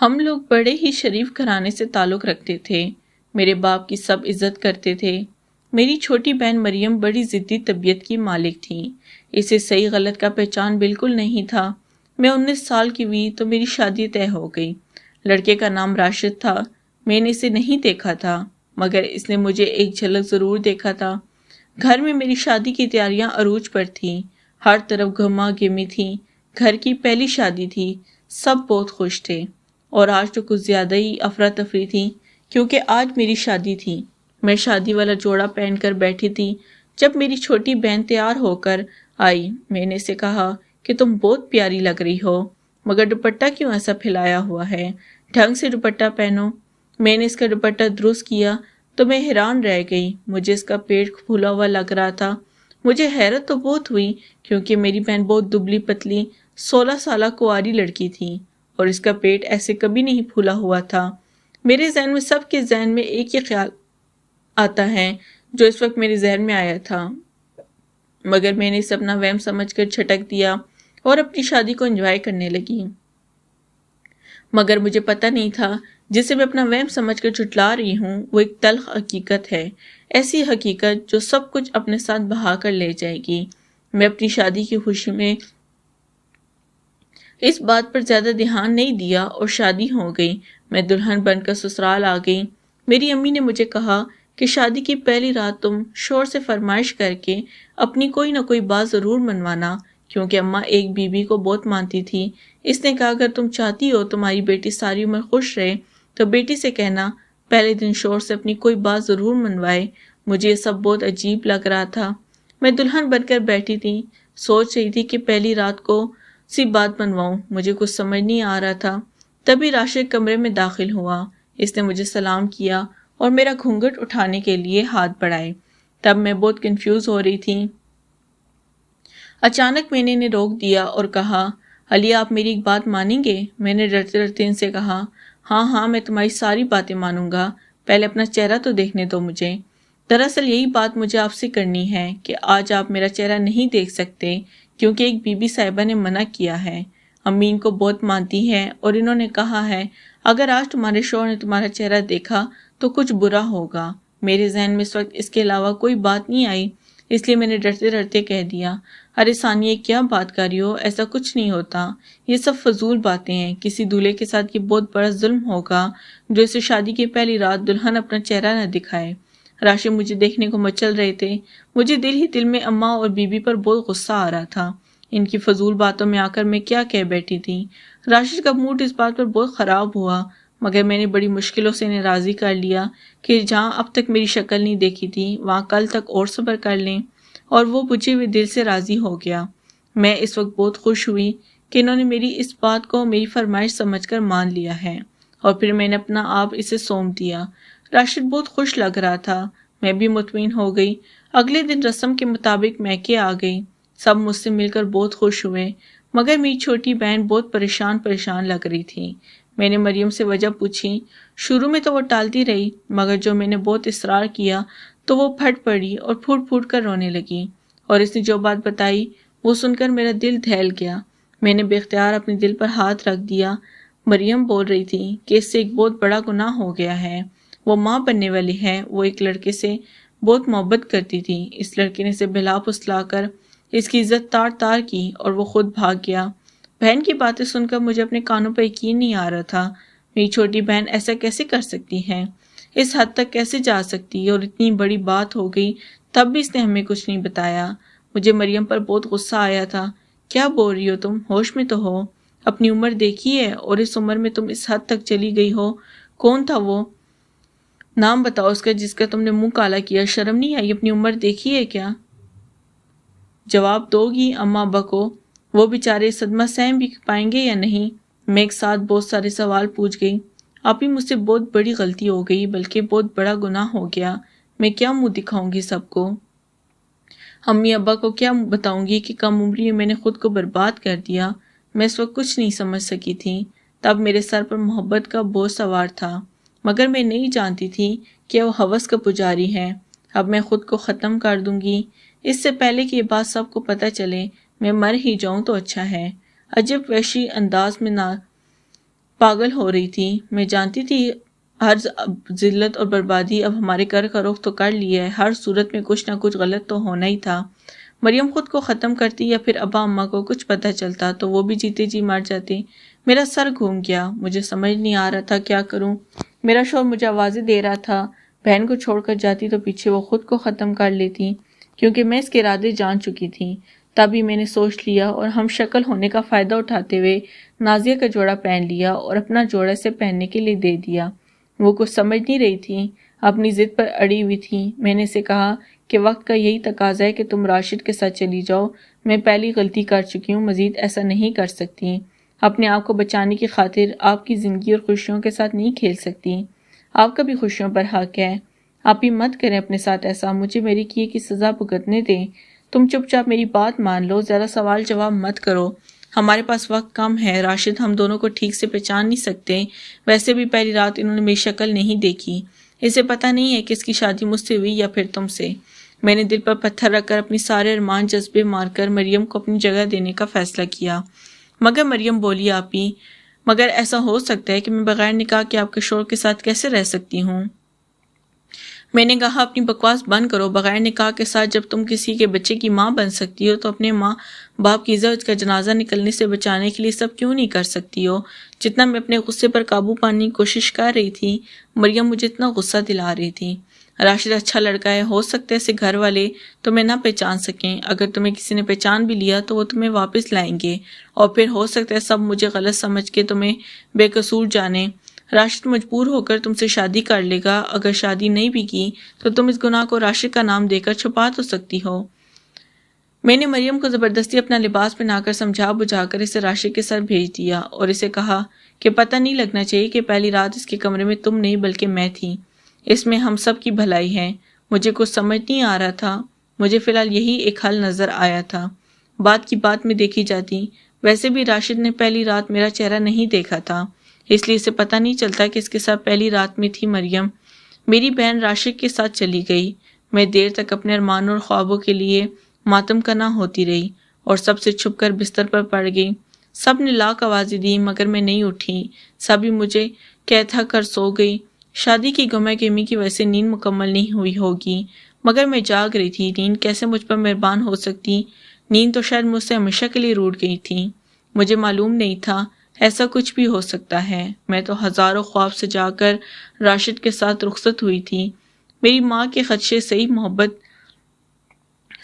ہم لوگ بڑے ہی شریف گھرانے سے تعلق رکھتے تھے۔ میرے باپ کی سب عزت کرتے تھے۔ میری چھوٹی بہن مریم بڑی ضدی طبیعت کی مالک تھی۔ اسے صحیح غلط کا پہچان بالکل نہیں تھا۔ میں 19 سال کی ہوئی تو میری شادی طے ہو گئی۔ لڑکے کا نام راشد تھا۔ میں نے اسے نہیں دیکھا تھا، مگر اس نے مجھے ایک جھلک ضرور دیکھا تھا۔ گھر میں میری شادی کی تیاریاں عروج پر تھیں۔ ہر طرف گھما گھمی تھی۔ گھر کی پہلی شادی تھی۔ سب بہت خوش تھے، اور آج تو کچھ زیادہ ہی افراتفری تھی، کیونکہ آج میری شادی تھی۔ میں شادی والا جوڑا پہن کر بیٹھی تھی۔ جب میری چھوٹی بہن تیار ہو کر آئی، میں نے اسے کہا کہ تم بہت پیاری لگ رہی ہو، مگر دوپٹہ کیوں ایسا پھیلایا ہوا ہے؟ ڈھنگ سے دوپٹہ پہنو۔ میں نے اس کا دوپٹہ درست کیا تو میں حیران رہ گئی۔ مجھے اس کا پیٹ پھولا ہوا لگ رہا تھا۔ مجھے حیرت تو بہت ہوئی، کیونکہ میری بہن بہت دبلی پتلی 16 سالہ کنواری لڑکی تھی، اور اس کا پیٹ ایسے کبھی نہیں پھولا ہوا تھا۔ میرے ذہن میں، سب کے ذہن میں ایک ہی خیال آتا ہے جو اس وقت میرے ذہن میں آیا تھا، مگر میں نے اسے اپنا وہم سمجھ کر جھٹک دیا اور اپنی شادی کو انجوائے کرنے لگی۔ مگر مجھے پتہ نہیں تھا جسے میں اپنا وہم سمجھ کر جھٹلا رہی ہوں وہ ایک تلخ حقیقت ہے، ایسی حقیقت جو سب کچھ اپنے ساتھ بہا کر لے جائے گی۔ میں اپنی شادی کی خوشی میں اس بات پر زیادہ دھیان نہیں دیا اور شادی ہو گئی۔ میں دلہن بن کر سسرال آ گئی۔ میری امی نے مجھے کہا کہ شادی کی پہلی رات تم شوہر سے فرمائش کر کے اپنی کوئی نہ کوئی بات ضرور منوانا، کیونکہ اماں ایک بیوی کو بہت مانتی تھی۔ اس نے کہا اگر تم چاہتی ہو تمہاری بیٹی ساری عمر خوش رہے تو بیٹی سے کہنا پہلے دن شوہر سے اپنی کوئی بات ضرور منوائے۔ مجھے یہ سب بہت عجیب لگ رہا تھا۔ میں دلہن بن کر بیٹھی تھی، سوچ رہی تھی کہ پہلی رات کو سی بات منواؤں۔ مجھے کچھ سمجھ نہیں آ رہا تھا۔ تبھی راشد کمرے میں داخل ہوا۔ اس نے مجھے سلام کیا اور میرا گھونگھٹ اٹھانے کے لیے ہاتھ بڑھائے۔ تب میں بہت کنفیوز ہو رہی تھی۔ اچانک میں نے انہیں روک دیا اور کہا، علی آپ میری ایک بات مانیں گے؟ میں نے ڈرتے ڈرتے ان سے کہا، ہاں میں تمہاری ساری باتیں مانوں گا، پہلے اپنا چہرہ تو دیکھنے دو مجھے۔ دراصل یہی بات مجھے آپ سے کرنی ہے کہ آج آپ میرا چہرہ نہیں دیکھ سکتے، کیونکہ ایک بی بی صاحبہ نے منع کیا ہے۔ امی ان کو بہت مانتی ہے اور انہوں نے کہا ہے اگر آج تمہارے شوہر نے تمہارا چہرہ دیکھا تو کچھ برا ہوگا۔ میرے ذہن میں اس وقت اس کے علاوہ کوئی بات نہیں آئی، اس لیے میں نے ڈرتے ڈرتے کہہ دیا، ارے ثانیہ کیا بات کر رہی ہو؟ ایسا کچھ نہیں ہوتا، یہ سب فضول باتیں ہیں۔ کسی دولہے کے ساتھ یہ بہت بڑا ظلم ہوگا جو اسے شادی کی پہلی رات دلہن اپنا چہرہ نہ دکھائے۔ راشد مجھے دیکھنے کو مچل رہے تھے۔ مجھے دل ہی دل میں اماں اور بی بی پر بہت غصہ آ رہا تھا۔ ان کی فضول باتوں میں آ کر میں کیا کہہ بیٹھی تھی۔ راشد کا موڈ اس بات پر بہت خراب ہوا، مگر میں نے بڑی مشکلوں سے انہیں راضی کر لیا کہ جہاں اب تک میری شکل نہیں دیکھی تھی وہاں کل تک اور صبر کر لیں، اور وہ بجھے ہوئے دل سے راضی ہو گیا۔ میں اس وقت بہت خوش ہوئی کہ انہوں نے میری اس بات کو میری فرمائش سمجھ کر مان لیا ہے، اور پھر میں نے اپنا آپ اسے سونپ دیا۔ راشد بہت خوش لگ رہا تھا، میں بھی مطمئن ہو گئی۔ اگلے دن رسم کے مطابق میکے آ گئی۔ سب مجھ سے مل کر بہت خوش ہوئے، مگر میری چھوٹی بہن بہت پریشان لگ رہی تھی۔ میں نے مریم سے وجہ پوچھی۔ شروع میں تو وہ ٹالتی رہی، مگر جو میں نے بہت اصرار کیا تو وہ پھٹ پڑی اور پھوٹ کر رونے لگی، اور اس نے جو بات بتائی وہ سن کر میرا دل دہل گیا۔ میں نے بے اختیار اپنے دل پر ہاتھ رکھ دیا۔ مریم بول رہی تھی کہ اس سے ایک بہت بڑا گناہ ہو گیا ہے، وہ ماں بننے والی ہے، وہ ایک لڑکے سے بہت محبت کرتی تھی، اس لڑکے نے اسے بہلا پھسلا کر اس کی عزت تار کی اور وہ خود بھاگ گیا۔ بہن کی باتیں سن کر مجھے اپنے کانوں پر یقین نہیں آ رہا تھا۔ میری چھوٹی بہن ایسا کیسے کر سکتی ہے؟ اس حد تک کیسے جا سکتی ہے؟ اور اتنی بڑی بات ہو گئی تب بھی اس نے ہمیں کچھ نہیں بتایا۔ مجھے مریم پر بہت غصہ آیا تھا۔ کیا بول رہی ہو تم؟ ہوش میں تو ہو؟ اپنی عمر دیکھی ہے؟ اور اس عمر میں تم اس حد تک چلی گئی ہو؟ کون تھا وہ؟ نام بتاؤ اس کا جس کا تم نے منہ کالا کیا۔ شرم نہیں آئی؟ اپنی عمر دیکھی ہے کیا؟ جواب دو گی اماں ابا کو؟ وہ بیچارے صدمہ سہم بھی پائیں گے یا نہیں؟ میں ایک ساتھ بہت سارے سوال پوچھ گئی۔ آپ ہی مجھ سے بہت بڑی غلطی ہو گئی، بلکہ بہت بڑا گناہ ہو گیا۔ میں کیا منہ دکھاؤں گی سب کو؟ امی ابا کو کیا بتاؤں گی کہ کم عمری میں میں نے خود کو برباد کر دیا؟ میں اس وقت کچھ نہیں سمجھ سکی تھی۔ تب میرے سر پر محبت کا بوجھ سوار تھا، مگر میں نہیں جانتی تھی کہ وہ ہوس کا پجاری ہے۔ اب میں خود کو ختم کر دوں گی، اس سے پہلے کہ یہ بات سب کو پتہ چلے۔ میں مر ہی جاؤں تو اچھا ہے۔ عجب وحشی انداز میں پاگل ہو رہی تھی۔ میں جانتی تھی ہر ذلت اور بربادی اب ہمارے کر فروخت تو کر لی ہے، ہر صورت میں کچھ نہ کچھ غلط تو ہونا ہی تھا۔ مریم خود کو ختم کرتی یا پھر ابا اماں کو کچھ پتہ چلتا تو وہ بھی جیتے جی مر جاتے۔ میرا سر گھوم گیا، مجھے سمجھ نہیں آ رہا تھا کیا کروں۔ میرا شوہر مجھے آوازیں دے رہا تھا، بہن کو چھوڑ کر جاتی تو پیچھے وہ خود کو ختم کر لیتی، کیونکہ میں اس کے ارادے جان چکی تھی۔ تبھی میں نے سوچ لیا اور ہم شکل ہونے کا فائدہ اٹھاتے ہوئے نازیہ کا جوڑا پہن لیا اور اپنا جوڑا اسے پہننے کے لیے دے دیا۔ وہ کچھ سمجھ نہیں رہی تھی، اپنی ضد پر اڑی ہوئی تھی۔ میں نے اسے کہا کہ وقت کا یہی تقاضا ہے کہ تم راشد کے ساتھ چلی جاؤ، میں پہلی غلطی کر چکی ہوں، مزید ایسا نہیں کر سکتی۔ اپنے آپ کو بچانے کی خاطر آپ کی زندگی اور خوشیوں کے ساتھ نہیں کھیل سکتی۔ آپ کا بھی خوشیوں پر حق ہے، آپ ہی مت کریں اپنے ساتھ ایسا، مجھے میری کیے کی سزا بھگتنے دیں۔ تم چپ چاپ میری بات مان لو، زیادہ سوال جواب مت کرو، ہمارے پاس وقت کم ہے۔ راشد ہم دونوں کو ٹھیک سے پہچان نہیں سکتے، ویسے بھی پہلی رات انہوں نے میری شکل نہیں دیکھی، اسے پتہ نہیں ہے کہ اس کی شادی مجھ سے ہوئی یا پھر تم سے۔ میں نے دل پر پتھر رکھ کر اپنی سارے ارمان جذبے مار کر مریم کو اپنی جگہ دینے کا فیصلہ کیا۔ مگر مریم بولی، آپ ہی مگر ایسا ہو سکتا ہے کہ میں بغیر نکاح کے آپ کے شوہر کے ساتھ کیسے رہ سکتی ہوں؟ میں نے کہا اپنی بکواس بند کرو، بغیر نکاح کے ساتھ جب تم کسی کے بچے کی ماں بن سکتی ہو تو اپنے ماں باپ کی عزت کا جنازہ نکلنے سے بچانے کے لیے سب کیوں نہیں کر سکتی ہو؟ جتنا میں اپنے غصے پر قابو پانے کی کوشش کر رہی تھی، مریم مجھے اتنا غصہ دلا رہی تھی۔ راشد اچھا لڑکا ہے، ہو سکتا ہے اسے گھر والے تمہیں نہ پہچان سکیں، اگر تمہیں کسی نے پہچان بھی لیا تو وہ تمہیں واپس لائیں گے، اور پھر ہو سکتا ہے سب مجھے غلط سمجھ کے تمہیں بے قصور جانیں۔ راشد مجبور ہو کر تم سے شادی کر لے گا، اگر شادی نہیں بھی کی تو تم اس گناہ کو راشد کا نام دے کر چھپا تو سکتی ہو۔ میں نے مریم کو زبردستی اپنا لباس پہنا کر سمجھا بجھا کر اسے راشد کے ساتھ بھیج دیا اور اسے کہا کہ پتہ نہیں لگنا چاہیے کہ پہلی رات اس کے کمرے میں تم نہیں بلکہ میں تھی، اس میں ہم سب کی بھلائی ہے۔ مجھے کچھ سمجھ نہیں آ رہا تھا، مجھے فی الحال یہی ایک حل نظر آیا تھا۔ بات کی بات میں دیکھی جاتی، ویسے بھی راشد نے پہلی رات میرا چہرہ نہیں دیکھا تھا، اس لیے اسے پتہ نہیں چلتا کہ اس کے ساتھ پہلی رات میں تھی مریم۔ میری بہن راشد کے ساتھ چلی گئی، میں دیر تک اپنے ارمانوں اور خوابوں کے لیے ماتم کرنا ہوتی رہی اور سب سے چھپ کر بستر پر پڑ گئی۔ سب نے لاکھ آوازیں دی مگر میں نہیں اٹھی، سبھی مجھے کہہ تھا کر سو گئی۔ شادی کی گمہ گہمی کی وجہ سے نیند مکمل نہیں ہوئی ہوگی، مگر میں جاگ رہی تھی۔ نیند کیسے مجھ پر مہربان ہو سکتی؟ نیند تو شاید مجھ سے ہمیشہ کے لیے روٹ گئی تھی، مجھے معلوم نہیں تھا ایسا کچھ بھی ہو سکتا ہے۔ میں تو ہزاروں خواب سجا کر راشد کے ساتھ رخصت ہوئی تھی۔ میری ماں کے خدشے صحیح محبت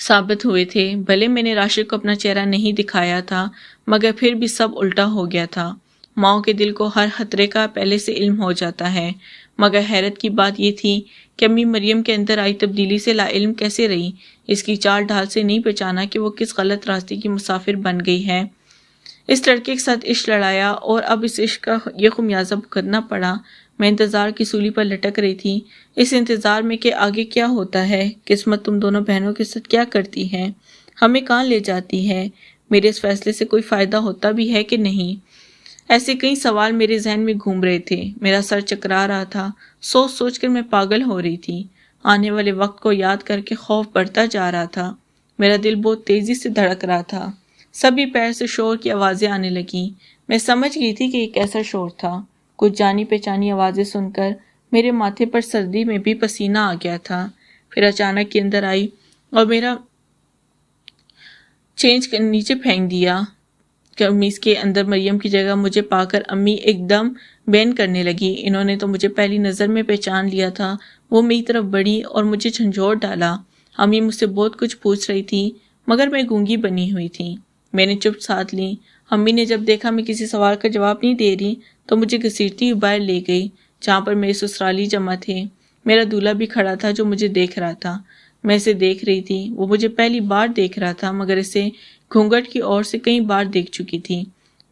ثابت ہوئے تھے، بھلے میں نے راشد کو اپنا چہرہ نہیں دکھایا تھا مگر پھر بھی سب الٹا ہو گیا تھا۔ ماؤں کے دل کو ہر خطرے کا پہلے سے علم ہو جاتا ہے، مگر حیرت کی بات یہ تھی کہ امی مریم کے اندر آئی تبدیلی سے لا علم کیسے رہی، اس کی چال ڈھال سے نہیں پہچانا کہ وہ کس غلط راستے کی مسافر بن گئی ہے۔ اس لڑکے کے ساتھ عشق لڑایا اور اب اس عشق کا یہ خمیازہ بھگتنا پڑا۔ میں انتظار کی سولی پر لٹک رہی تھی، اس انتظار میں کہ آگے کیا ہوتا ہے، قسمت تم دونوں بہنوں کے ساتھ کیا کرتی ہے، ہمیں کہاں لے جاتی ہے، میرے اس فیصلے سے کوئی فائدہ ہوتا بھی ہے کہ نہیں۔ ایسے کئی سوال میرے ذہن میں گھوم رہے تھے، میرا سر چکرا رہا تھا، سوچ سوچ کر میں پاگل ہو رہی تھی۔ آنے والے وقت کو یاد کر کے خوف بڑھتا جا رہا تھا، میرا دل بہت تیزی سے دھڑک رہا تھا۔ سبھی پیر سے شور کی آوازیں آنے لگیں، میں سمجھ گئی تھی کہ یہ کیسا شور تھا۔ کچھ جانی پہچانی آوازیں سن کر میرے ماتھے پر سردی میں بھی پسینہ آ گیا تھا۔ پھر اچانک کے اندر آئی اور میرا چینج نیچے پھینک دیا۔ قمیص کے اندر مریم کی جگہ مجھے پا کر امی ایک دم بین کرنے لگی۔ انہوں نے تو مجھے پہلی نظر میں پہچان لیا تھا۔ وہ میری طرف بڑھی اور مجھے جھنجھوڑ ڈالا۔ امی مجھ سے بہت کچھ پوچھ رہی تھی مگر میں گونگی بنی ہوئی تھی۔ میں نے چپ ساتھ لی۔ امی نے جب دیکھا میں کسی سوال کا جواب نہیں دے رہی تو مجھے گھسیٹتی ہوئی باہر لے گئی جہاں پر میرے سسرالی جمع تھے۔ میرا دولہا بھی کھڑا تھا جو مجھے دیکھ رہا تھا۔ میں اسے دیکھ رہی تھی، وہ مجھے پہلی بار دیکھ رہا تھا مگر اسے گھونگھٹ کی اور سے کئی بار دیکھ چکی تھی۔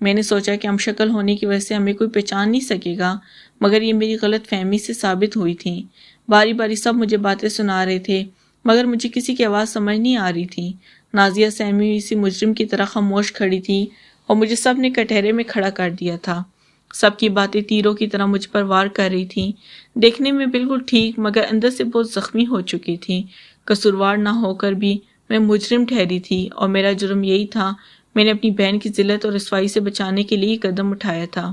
میں نے سوچا کہ ہم شکل ہونے کی وجہ سے ہمیں کوئی پہچان نہیں سکے گا مگر یہ میری غلط فہمی سے ثابت ہوئی تھی۔ باری باری سب مجھے باتیں سنا رہے تھے مگر مجھے کسی کی آواز سمجھ نہیں آ رہی تھی۔ نازیہ سہمی ہوئی سی مجرم کی طرح خاموش کھڑی تھی اور مجھے سب نے کٹہرے میں کھڑا کر دیا تھا۔ سب کی باتیں تیروں کی طرح مجھ پر وار کر رہی تھیں۔ دیکھنے میں بالکل ٹھیک مگر اندر سے بہت زخمی ہو چکی تھی۔ قصوروار نہ ہو کر بھی میں مجرم ٹھہری تھی اور میرا جرم یہی تھا، میں نے اپنی بہن کی ذلت اور رسوائی سے بچانے کے لیے قدم اٹھایا تھا۔